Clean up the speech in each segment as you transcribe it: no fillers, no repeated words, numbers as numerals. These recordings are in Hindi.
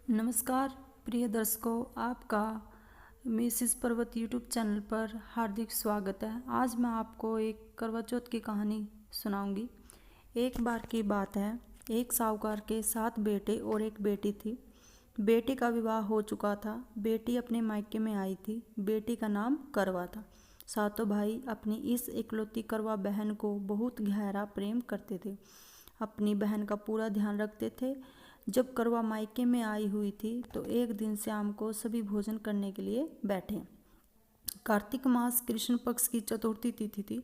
नमस्कार प्रिय दर्शकों, आपका मिसिस पर्वत यूट्यूब चैनल पर हार्दिक स्वागत है। आज मैं आपको एक करवा चौथ की कहानी सुनाऊंगी। एक बार की बात है, एक साहूकार के 7 बेटे और एक बेटी थी। बेटी का विवाह हो चुका था, बेटी अपने मायके में आई थी। बेटी का नाम करवा था। सातों भाई अपनी इस इकलौती करवा बहन को बहुत गहरा प्रेम करते थे, अपनी बहन का पूरा ध्यान रखते थे। जब करवा मायके में आई हुई थी तो एक दिन शाम को सभी भोजन करने के लिए बैठे। कार्तिक मास कृष्ण पक्ष की चतुर्थी तिथि थी।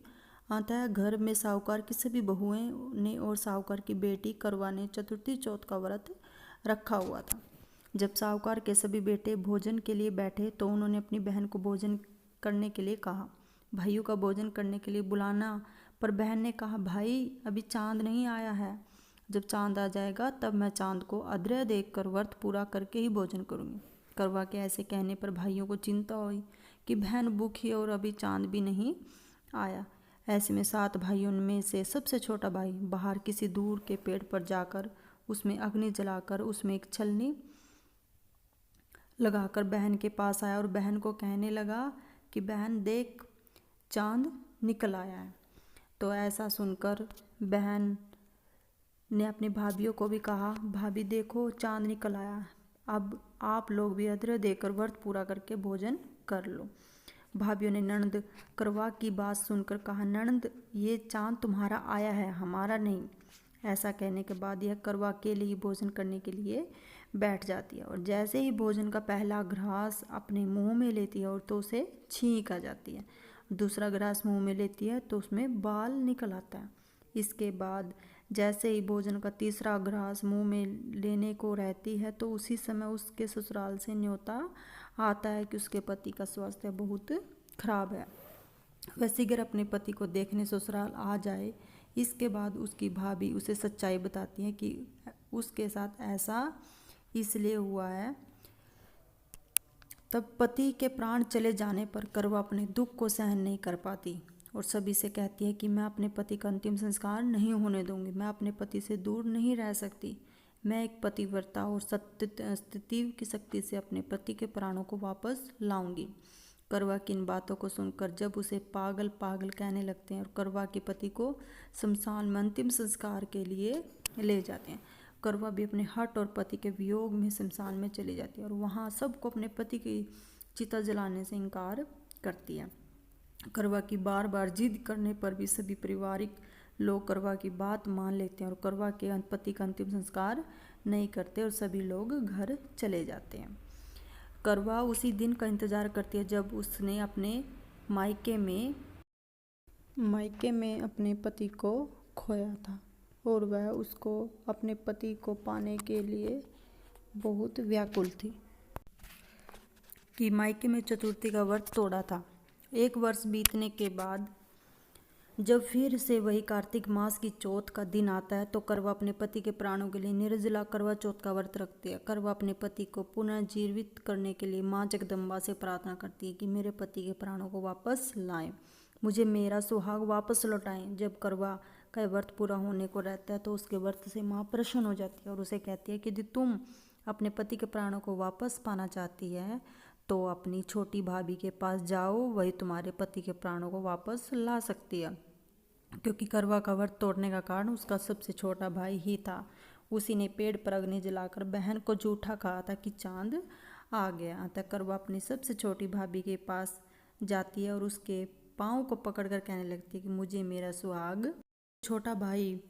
अतः घर में साहूकार की सभी बहुएं ने और साहूकार की बेटी करवा ने चतुर्थी चौथ का व्रत रखा हुआ था। जब साहूकार के सभी बेटे भोजन के लिए बैठे तो उन्होंने अपनी बहन को भोजन करने के लिए कहा। भाइयों का भोजन करने के लिए बुलाना, पर बहन ने कहा, भाई अभी चांद नहीं आया है, जब चांद आ जाएगा तब मैं चांद को अध्रय देखकर व्रत पूरा करके ही भोजन करूंगी। करवा के ऐसे कहने पर भाइयों को चिंता हुई कि बहन भूखी और अभी चांद भी नहीं आया। ऐसे में 7 भाइयों में से सबसे छोटा भाई बाहर किसी दूर के पेड़ पर जाकर उसमें अग्नि जलाकर उसमें एक छलनी लगाकर बहन के पास आया और बहन को कहने लगा कि बहन देख, चांद निकल आया है। तो ऐसा सुनकर बहन ने अपनी भाभीियों को भी कहा, भाभी देखो चांद निकल आया, अब आप लोग भी अध्रय देकर व्रत पूरा करके भोजन कर लो। भाभीियों ने ननद करवा की बात सुनकर कहा, ननद ये चांद तुम्हारा आया है, हमारा नहीं। ऐसा कहने के बाद यह करवा अकेले ही भोजन करने के लिए बैठ जाती है और जैसे ही भोजन का पहला ग्रास अपने मुंह में लेती है और तो उसे छींक आ जाती है। दूसरा ग्रास मुंह में लेती है तो उसमें बाल निकल आता है। इसके बाद जैसे ही भोजन का तीसरा ग्रास मुंह में लेने को रहती है तो उसी समय उसके ससुराल से न्योता आता है कि उसके पति का स्वास्थ्य बहुत खराब है, वह शीघ्र अपने पति को देखने ससुराल आ जाए। इसके बाद उसकी भाभी उसे सच्चाई बताती है कि उसके साथ ऐसा इसलिए हुआ है। तब पति के प्राण चले जाने पर करवा अपने दुख को सहन नहीं कर पाती और सभी से कहती है कि मैं अपने पति का अंतिम संस्कार नहीं होने दूंगी, मैं अपने पति से दूर नहीं रह सकती। मैं एक पतिव्रता और सत्य की शक्ति से अपने पति के प्राणों को वापस लाऊंगी। करवा की इन बातों को सुनकर जब उसे पागल पागल कहने लगते हैं और करवा के पति को शमशान में अंतिम संस्कार के लिए ले जाते हैं। करवा भी अपने हठ और पति के वियोग में शमशान में चली जाती है और वहाँ सबको अपने पति की चिता जलाने से इनकार करती है। करवा की बार बार जिद करने पर भी सभी पारिवारिक लोग करवा की बात मान लेते हैं और करवा के पति का अंतिम संस्कार नहीं करते और सभी लोग घर चले जाते हैं। करवा उसी दिन का इंतजार करती है जब उसने अपने मायके में अपने पति को खोया था और वह उसको अपने पति को पाने के लिए बहुत व्याकुल थी कि मायके में चतुर्थी का व्रत तोड़ा था। 1 वर्ष बीतने के बाद जब फिर से वही कार्तिक मास की चौथ का दिन आता है तो करवा अपने पति के प्राणों के लिए निर्जला करवा चौथ का व्रत रखती है। करवा अपने पति को पुनः जीवित करने के लिए माँ जगदम्बा से प्रार्थना करती है कि मेरे पति के प्राणों को वापस लाएं, मुझे मेरा सुहाग वापस लौटाएं। जब करवा का व्रत पूरा होने को रहता है तो उसके व्रत से माँ प्रसन्न हो जाती है और उसे कहती है कि यदि तुम अपने पति के प्राणों को वापस पाना चाहती है तो अपनी छोटी भाभी के पास जाओ, वही तुम्हारे पति के प्राणों को वापस ला सकती है। क्योंकि करवा का व्रत तोड़ने का कारण उसका सबसे छोटा भाई ही था। उसी ने पेड़ पर अग्नि जलाकर बहन को झूठा कहा था कि चांद आ गया। अतः करवा अपनी सबसे छोटी भाभी के पास जाती है और उसके पाँव को पकड़कर कहने लगती है कि मुझे मेरा सुहाग। छोटा भाई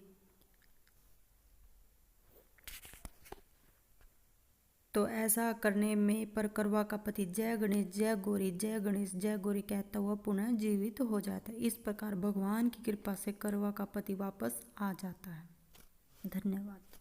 तो ऐसा करने में पर करवा का पति जय गणेश जय गौरी जय गणेश जय गौरी कहता हुआ पुनः जीवित हो जाता है। इस प्रकार भगवान की कृपा से करवा का पति वापस आ जाता है। धन्यवाद।